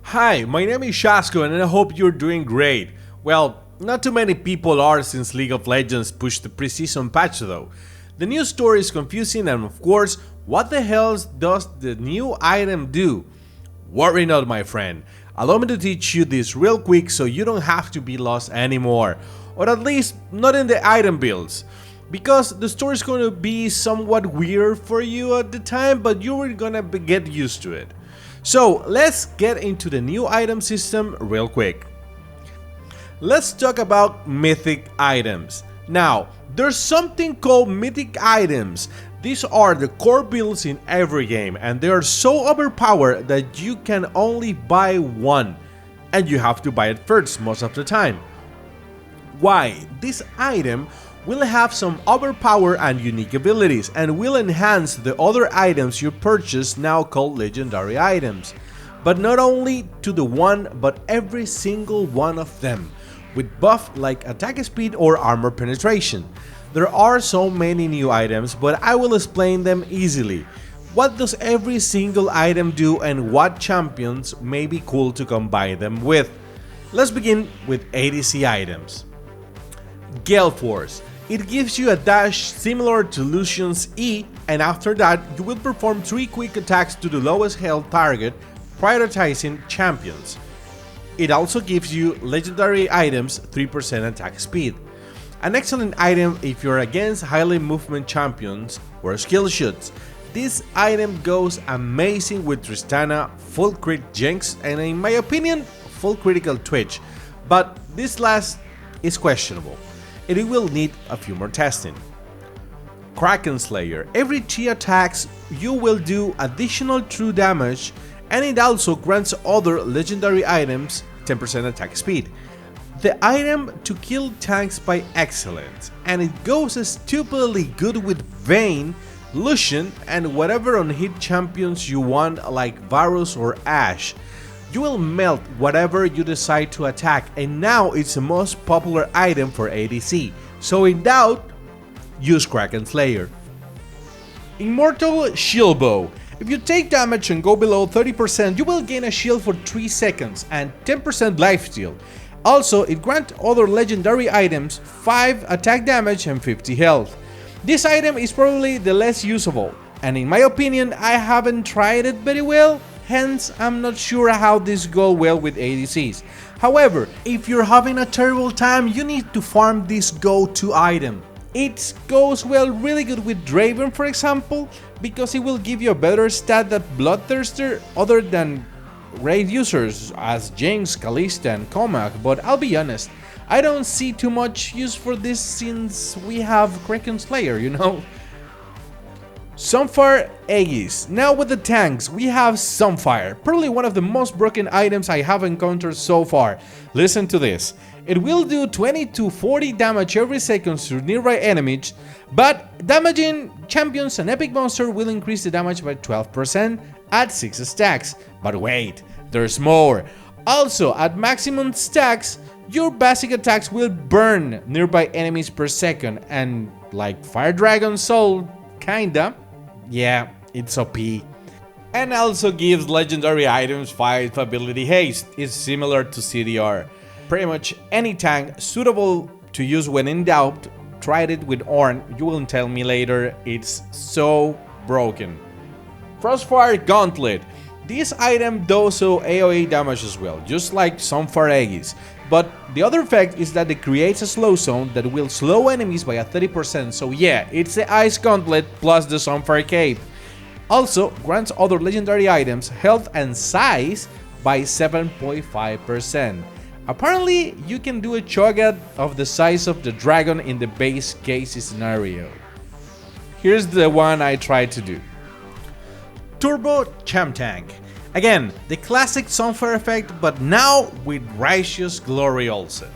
Hi, my name is Shasko and I hope you're doing great. Well, not too many people are since League of Legends pushed the preseason patch though. The new story is confusing and of course, what the hell does the new item do? Worry not, my friend. Allow me to teach you this real quick so you don't have to be lost anymore. Or at least not in the item builds. Because the story is going to be somewhat weird for you at the time, but you're gonna get used to it. So let's get into the new item system real quick. Let's talk about Mythic Items. Now, there's something called Mythic Items. These are the core builds in every game and they are so overpowered that you can only buy one. And you have to buy it first most of the time. Why? This item will have some overpower and unique abilities and will enhance the other items you purchase, now called legendary items. But not only to the one but every single one of them, with buff like attack speed or armor penetration. There are so many new items, but I will explain them easily. What does every single item do and what champions may be cool to combine them with? Let's begin with Adc Items. Galforce. It gives you a dash similar to Lucian's E, and after that you will perform 3 quick attacks to the lowest health target, prioritizing champions. It also gives you legendary items 3% attack speed. An excellent item if you're against highly movement champions or skill shots. This item goes amazing with Tristana, full crit Jinx, and in my opinion, full critical Twitch, but this last is questionable. It will need a few more testing. Kraken Slayer. Every 3 attacks you will do additional true damage, and it also grants other legendary items 10% attack speed. The item to kill tanks by excellence, and it goes stupidly good with Vayne, Lucian, and whatever on-hit champions you want like Varus or Ashe. You will melt whatever you decide to attack, and now it's the most popular item for ADC, so in doubt, use Kraken Slayer. Immortal Shield Bow. If you take damage and go below 30%, you will gain a shield for 3 seconds and 10% lifesteal. Also, it grants other legendary items 5 attack damage and 50 health. This item is probably the less usable, and in my opinion, I haven't tried it very well. Hence, I'm not sure how this goes well with ADCs. However, if you're having a terrible time, you need to farm this go-to item. It goes well really good with Draven, for example, because it will give you a better stat than Bloodthirster other than raid users as Jinx, Kalista, and Comac, but I'll be honest, I don't see too much use for this since we have Kraken Slayer, you know? Sunfire Aegis. Now with the tanks, we have Sunfire, probably one of the most broken items I have encountered so far. Listen to this. It will do 20 to 40 damage every second to nearby enemies, but damaging champions and epic monster will increase the damage by 12% at 6 stacks. But wait, there's more. Also, at maximum stacks, your basic attacks will burn nearby enemies per second, and like Fire Dragon Soul, kinda. Yeah, it's OP. And also gives legendary items 5 ability haste. It's similar to CDR. Pretty much any tank suitable to use when in doubt. Tried it with Ornn, you will tell me later, it's so broken. Crossfire Gauntlet. This item does so AoE damage as well, just like Sunfire Aegis. But the other effect is that it creates a slow zone that will slow enemies by a 30%, so yeah, it's the Ice Gauntlet plus the Sunfire Cape. Also, grants other legendary items health and size by 7.5%. Apparently, you can do a Cho'Gath of the size of the dragon in the base case scenario. Here's the one I tried to do. Turbo Champ Tank. Again, the classic Sunfire effect, but now with Righteous Glory also.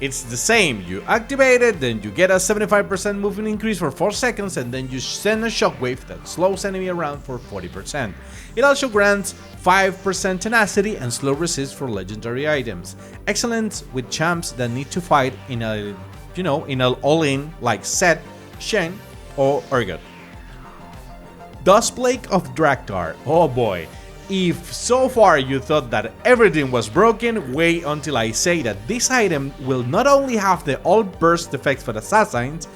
It's the same, you activate it, then you get a 75% movement increase for 4 seconds, and then you send a shockwave that slows enemy around for 40%. It also grants 5% tenacity and slow resist for legendary items. Excellent with champs that need to fight in a, in an all-in like Zed, Shen, or Urgot. Duskblade of Draktar. Oh boy. If so far you thought that everything was broken, wait until I say that this item will not only have the all burst effects for assassins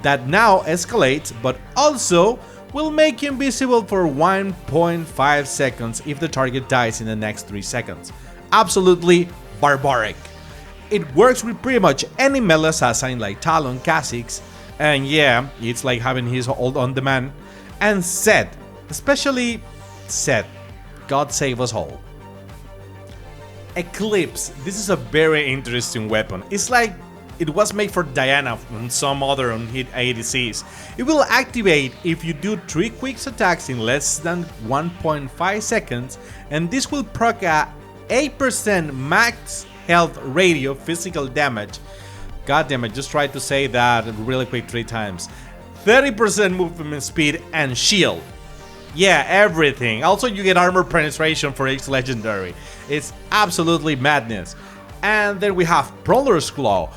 that now escalates, but also will make you invisible for 1.5 seconds if the target dies in the next 3 seconds. Absolutely barbaric. It works with pretty much any melee assassin like Talon, Kha'Zix, and yeah, it's like having his ult on demand, and Zed, especially Zed. God save us all. Eclipse. This is a very interesting weapon. It's like it was made for Diana and some other unhit ADCs. It will activate if you do 3 quick attacks in less than 1.5 seconds, and this will proc a 8% max health radio physical damage. God damn it, just try to say that really quick 3 times. 30% movement speed and shield. Yeah, everything. Also, you get armor penetration for each legendary. It's absolutely madness. And then we have Brawler's Claw.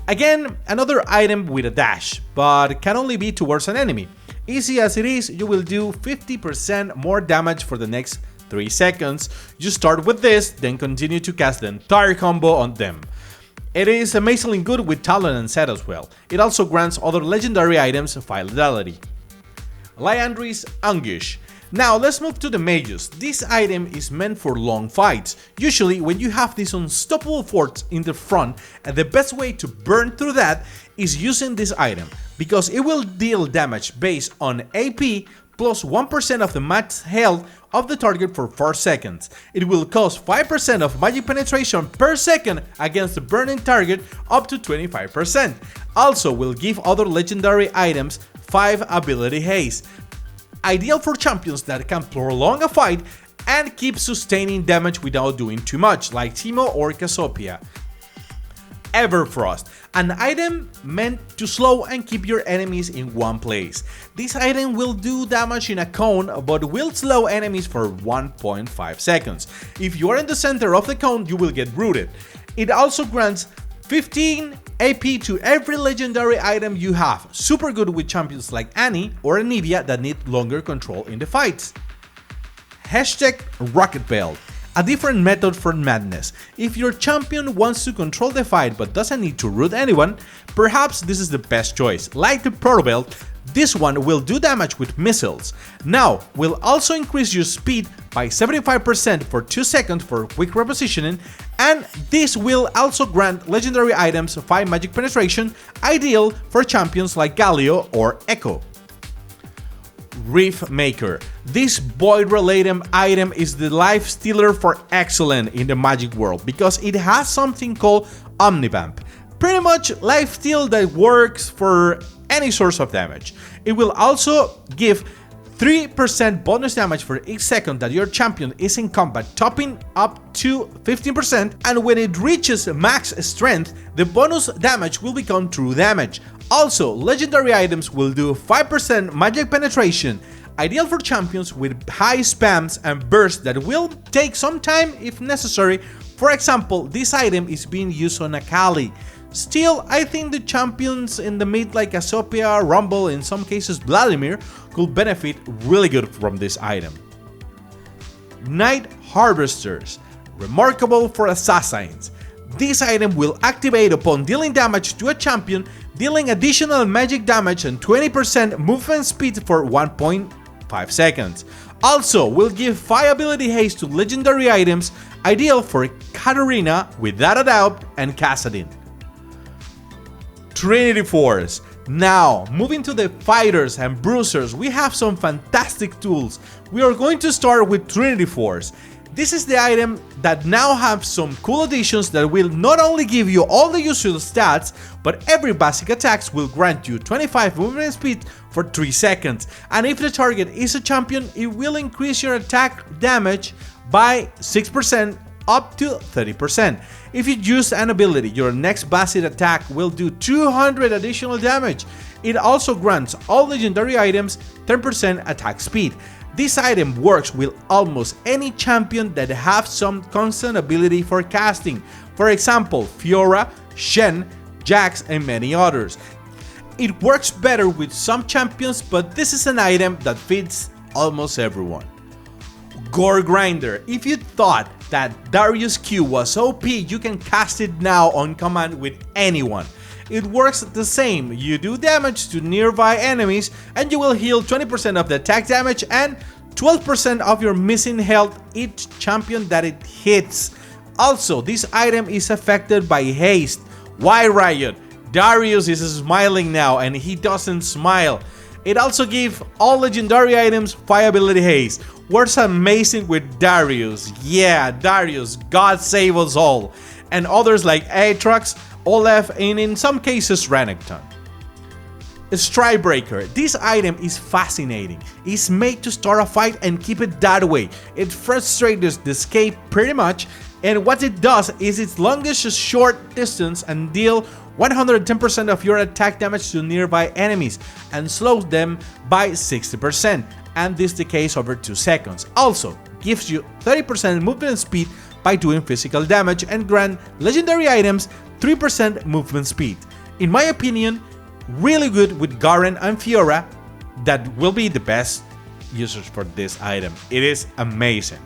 Again, another item with a dash, but can only be towards an enemy. Easy as it is, you will do 50% more damage for the next 3 seconds. You start with this, then continue to cast the entire combo on them. It is amazingly good with Talon and Zed as well. It also grants other legendary items fidelity. Liandry's Anguish. Now let's move to the mages. This item is meant for long fights. Usually when you have these unstoppable forts in the front, and the best way to burn through that is using this item, because it will deal damage based on AP plus 1% of the max health of the target for 4 seconds. It will cost 5% of magic penetration per second against the burning target up to 25%. Also will give other legendary items 5 ability haste. Ideal for champions that can prolong a fight and keep sustaining damage without doing too much, like Teemo or Cassiopeia. Everfrost, an item meant to slow and keep your enemies in one place. This item will do damage in a cone, but will slow enemies for 1.5 seconds. If you are in the center of the cone, you will get rooted. It also grants 15 AP to every legendary item you have. Super good with champions like Annie or Anivia that need longer control in the fights. Hashtag Rocket Belt. A different method for madness. If your champion wants to control the fight but doesn't need to root anyone, perhaps this is the best choice. Like the Proto Belt, this one will do damage with missiles. Now, will also increase your speed by 75% for 2 seconds for quick repositioning, and this will also grant legendary items 5 magic penetration, ideal for champions like Galio or Echo. Reef Maker. This void related item is the life stealer for excellence in the magic world because it has something called Omnivamp. Pretty much life steal that works for any source of damage. It will also give 3% bonus damage for each second that your champion is in combat, topping up to 15%, and when it reaches max strength, the bonus damage will become true damage. Also, legendary items will do 5% magic penetration, ideal for champions with high spams and bursts that will take some time if necessary. For example, this item is being used on Akali. Still, I think the champions in the mid like Cassiopeia, Rumble, in some cases Vladimir, could benefit really good from this item. Night Harvesters. Remarkable for assassins. This item will activate upon dealing damage to a champion, dealing additional magic damage and 20% movement speed for 1.5 seconds. Also, will give 5 ability haste to legendary items, ideal for Katarina, without a doubt, and Kassadin. Trinity Force. Now, moving to the fighters and bruisers, we have some fantastic tools. We are going to start with Trinity Force. This is the item that now has some cool additions that will not only give you all the usual stats, but every basic attacks will grant you 25 movement speed for 3 seconds. And if the target is a champion, it will increase your attack damage by 6% up to 30%. If you use an ability, your next basic attack will do 200 additional damage. It also grants all legendary items 10% attack speed. This item works with almost any champion that have some constant ability for casting. For example, Fiora, Shen, Jax, and many others. It works better with some champions, but this is an item that fits almost everyone. Gore Grinder. If you thought that Darius Q was OP, you can cast it now on command with anyone. It works the same, you do damage to nearby enemies and you will heal 20% of the attack damage and 12% of your missing health each champion that it hits. Also, this item is affected by haste. Why, Riot? Darius is smiling now and he doesn't smile. It also gives all legendary items 5 ability haste. Works amazing with Darius. Yeah, Darius, God save us all. And others like Aatrox, Olaf, and in some cases Renekton. Strikebreaker. This item is fascinating. It's made to start a fight and keep it that way. It frustrates the escape pretty much, and what it does is its longest short distance and deal 110% of your attack damage to nearby enemies and slows them by 60%, and this decays over 2 seconds. Also gives you 30% movement speed by doing physical damage and grant legendary items 3% movement speed. In my opinion, really good with Garen and Fiora. That will be the best users for this item. It is amazing.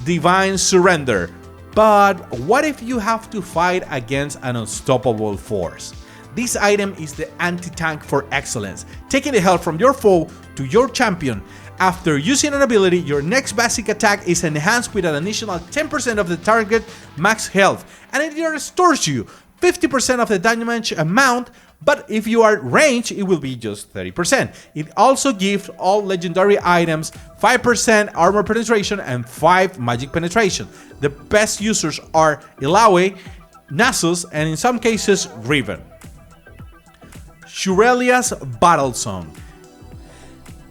Divine Surrender. But what if you have to fight against an unstoppable force? This item is the anti-tank for excellence, taking the health from your foe to your champion. After using an ability, your next basic attack is enhanced with an additional 10% of the target max health, and it restores you 50% of the damage amount, but if you are ranged, it will be just 30%. It also gives all legendary items 5% armor penetration and 5 magic penetration. The best users are Illaoi, Nasus, and in some cases Riven. Shurelia's Battle Song.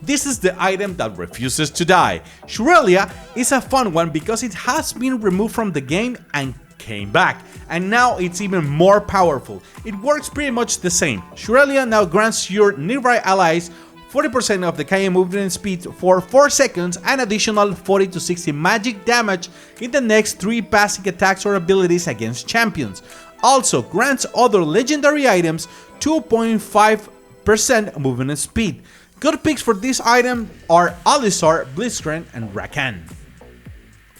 This is the item that refuses to die. Shurelia is a fun one because it has been removed from the game and came back, and now it's even more powerful. It works pretty much the same. Shurelia now grants your nearby allies 40% of the KM movement speed for 4 seconds and additional 40 to 60 magic damage in the next 3 basic attacks or abilities against champions. Also grants other legendary items 2.5% movement speed. Good picks for this item are Alistar, Blitzcrank, and Rakan.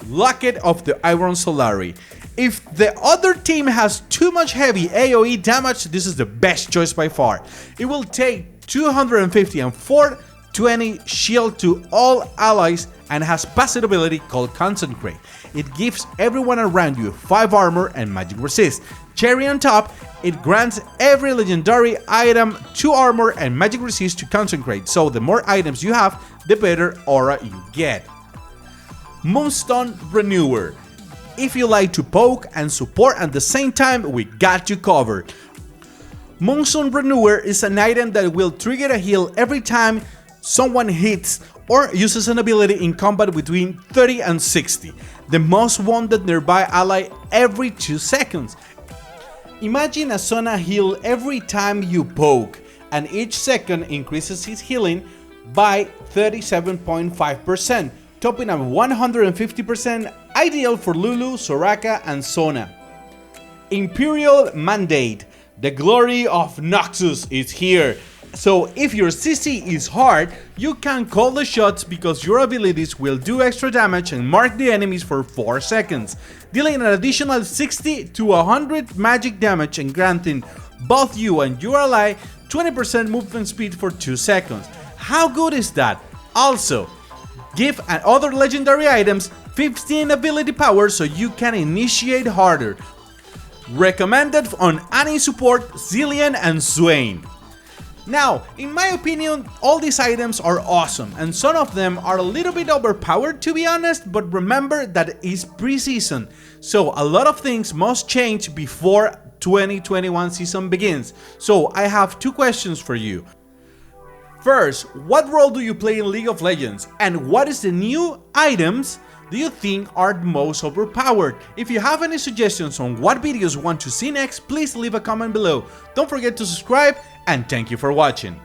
Locket of the Iron Solari. If the other team has too much heavy AoE damage, this is the best choice by far. It will take 250 and 420 shield to all allies and has passive ability called Concentrate. It gives everyone around you 5 armor and magic resist. Cherry on top, it grants every legendary item 2 armor and magic resist to Concentrate, so the more items you have, the better aura you get. Moonstone Renewer. If you like to poke and support at the same time, we got you covered. Moonstone Renewer is an item that will trigger a heal every time someone hits or uses an ability in combat between 30 and 60. The most wounded nearby ally every 2 seconds. Imagine a Sona heal every time you poke, and each second increases his healing by 37.5%, topping at 150%, ideal for Lulu, Soraka, and Sona. Imperial Mandate. The glory of Noxus is here. So if your CC is hard, you can call the shots because your abilities will do extra damage and mark the enemies for 4 seconds, dealing an additional 60 to 100 magic damage and granting both you and your ally 20% movement speed for 2 seconds. How good is that? Also, give other legendary items 15 ability power so you can initiate harder. Recommended on any support, Zillion and Swain. Now, in my opinion, all these items are awesome, and some of them are a little bit overpowered to be honest, but remember that it's preseason, so a lot of things must change before 2021 season begins. So I have 2 questions for you. First, what role do you play in League of Legends, and what is the new items do you think are the most overpowered? If you have any suggestions on what videos you want to see next, please leave a comment below. Don't forget to subscribe, and thank you for watching.